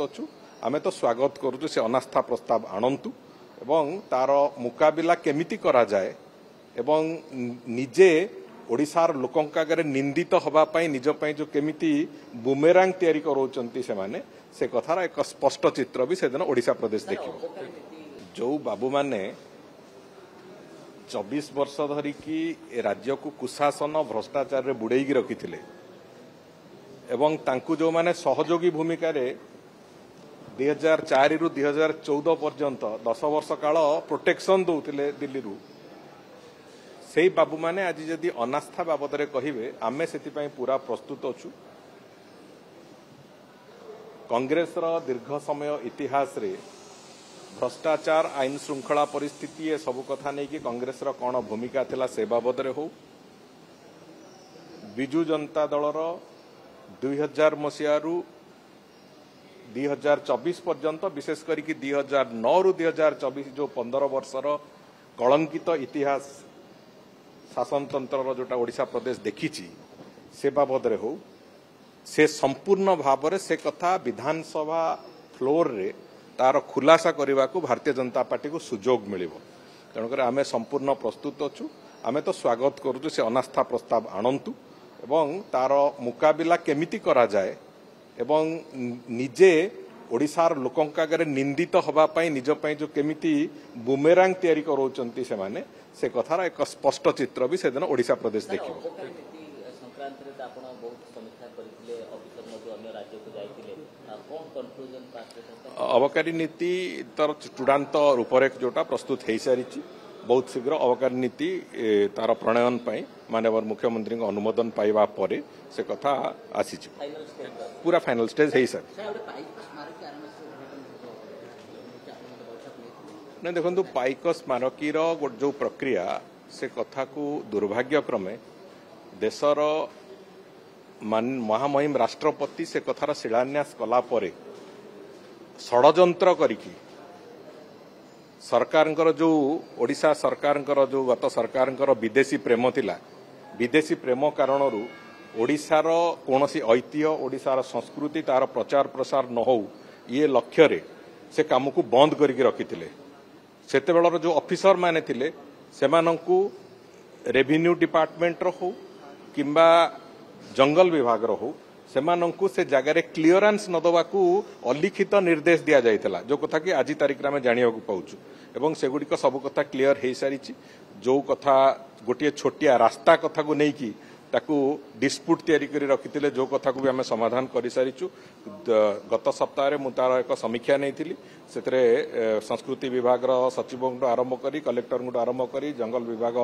अच्छु आम तो स्वागत करूँ से अनास्था प्रस्ताव आणंतु एवं तार मुकाबिला केमिति करा जाए एवं निजे ओडिशार लोकों आगे निंदित हवापाई निजपाई जो केमिति बुमेरांग तैयारी कराउछंती से कथार एक स्पष्ट चित्र भी से दिन ओडिशा प्रदेश देखियो जो बाबू माने 24 वर्ष धरिकी राज्य को कुशासन भ्रष्टाचार रे बुड़ेगी रखिथिले एवं तांकु जो माने सहयोगी भूमिका रे 2004 रु 2014 पर्यंत 10 वर्ष काल प्रोटेक्शन दौथिले दिल्ली रु से बाबू माने आज जदि अनास्था बाबद रे कहिबे आमे सेति पई पूरा प्रस्तुत अछु। कांग्रेस रो दीर्घ समय इतिहास रे भ्रष्टाचार आईन श्रृंखला परिस्थिति सबु कथा नहीं कि कांग्रेस रो कौन भूमिका थिला से बाबद रे हो बिजु जनता दल रो 2000 मसीहा रु 2024 पर्यंत विशेष करी कि 2009 रु 2024 जो 15 वर्षर कलंकित इतिहास शासन तंत्र जोटा ओडिशा प्रदेश देखिछि से बाबद रे हो से संपूर्ण भाव रे से कथा विधानसभा फ्लोर रे तार खुलासा करने को भारतीय जनता पार्टी को सुजोग मिलिबो तेणुकर आमे संपूर्ण प्रस्तुत अच्छु आमे तो स्वागत करूँ से अनास्था प्रस्ताव आणंतु एवं तार मुकाबिला केमिति करा जाए एवं निजे ओडिशार लोकों आगे निंदित हवापाई निजपाई जो केमिति बुमेरांग तैयारी कराउछंती से कथार एक स्पष्ट चित्र भी से दिन ओडिशा प्रदेश देखियो अबकारी नीति तार चूड़ांत रूपरेख जोटा प्रस्तुत हो सारी बहुत शीघ्र अबकारी नीति तार प्रणयन पाई माननीय मुख्यमंत्री अनुमोदन पाइबा परे से कथा आसी पूरा फाइनल स्टेज है सर नहीं देखो पाइक स्मारकी जो प्रक्रिया से कथा को दुर्भाग्यक्रमे देशर महामहिम राष्ट्रपति से कथार शिलान्यास कला परे षड्यंत्र करिकी सरकार जो ओडिशा सरकार जो गत सरकार विदेशी प्रेम थिला विदेशी प्रेम कारण ओडिशार कौनसी ऐतिह्य ओडिशार संस्कृति तार प्रचार प्रसार न हो ये लक्ष्य रे से काम को बंद करके रखिथिले सेते बेलर जो ऑफिसर माने थिले सेमानंकु रेवेन्यू डिपार्टमेंट रो हो किंबा जंगल विभाग रो हो सेमानंकु से जगह रे क्लियरेंस न दवाकू अलिखित निर्देश दिया जाइतला जो कथा कि आज तारिख में जानिया को पाउछु एवं सेगुड़िक सब कथा क्लियर हो सारी जो कथा गोटे छोटिया रास्ता कथा को नहीं की ताकू डिस्प्यूट तैयारी करी रखिथिले जो कथा को भी आमे समाधान करि सारिछु गत सप्ताह रे मु तार एक समीक्षा नहीं थिली सेतरे संस्कृति विभाग रो सचिव आरंभ करी कलेक्टर आरंभ करी जंगल विभाग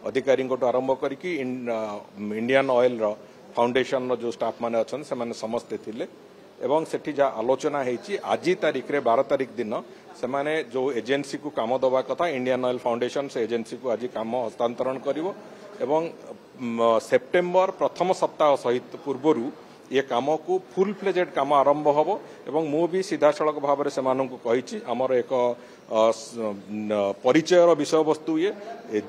अधिकारी आरंभ करी कि इंडियन ऑयल रो फाउंडेशन रो जो स्टाफ माने अछन से माने समस्ते थिले एवं सेठी जा आलोचना हेची आज तारिख रे 12 तारिख दिन से माने जो एजेंसी को काम दवा कथा इंडियन ऑयल फाउंडेशन से एजेंसी को आज काम हस्तांतरण करिवो एवं सेप्टेम्बर प्रथम सप्ताह सहित पूर्वरु ये काम को फुल फ्लेजेड काम आरंभ होबो एवं मु भी सीधा सड़क भाव में सेमानंकु कहिछि हमर एक परिचयर विषय वस्तु ये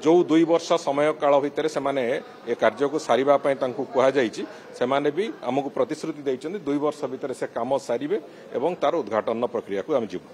जो 2 वर्ष समय काल भितर से माने ए कार्य को सारिबा पई तांकु कहा जाइछि सेमाने भी हमकु प्रतिश्रुति दैछन्ति 2 वर्ष भितर से काम सारिबे एवं तार उद्घाटन प्रक्रिया को हम जीवु।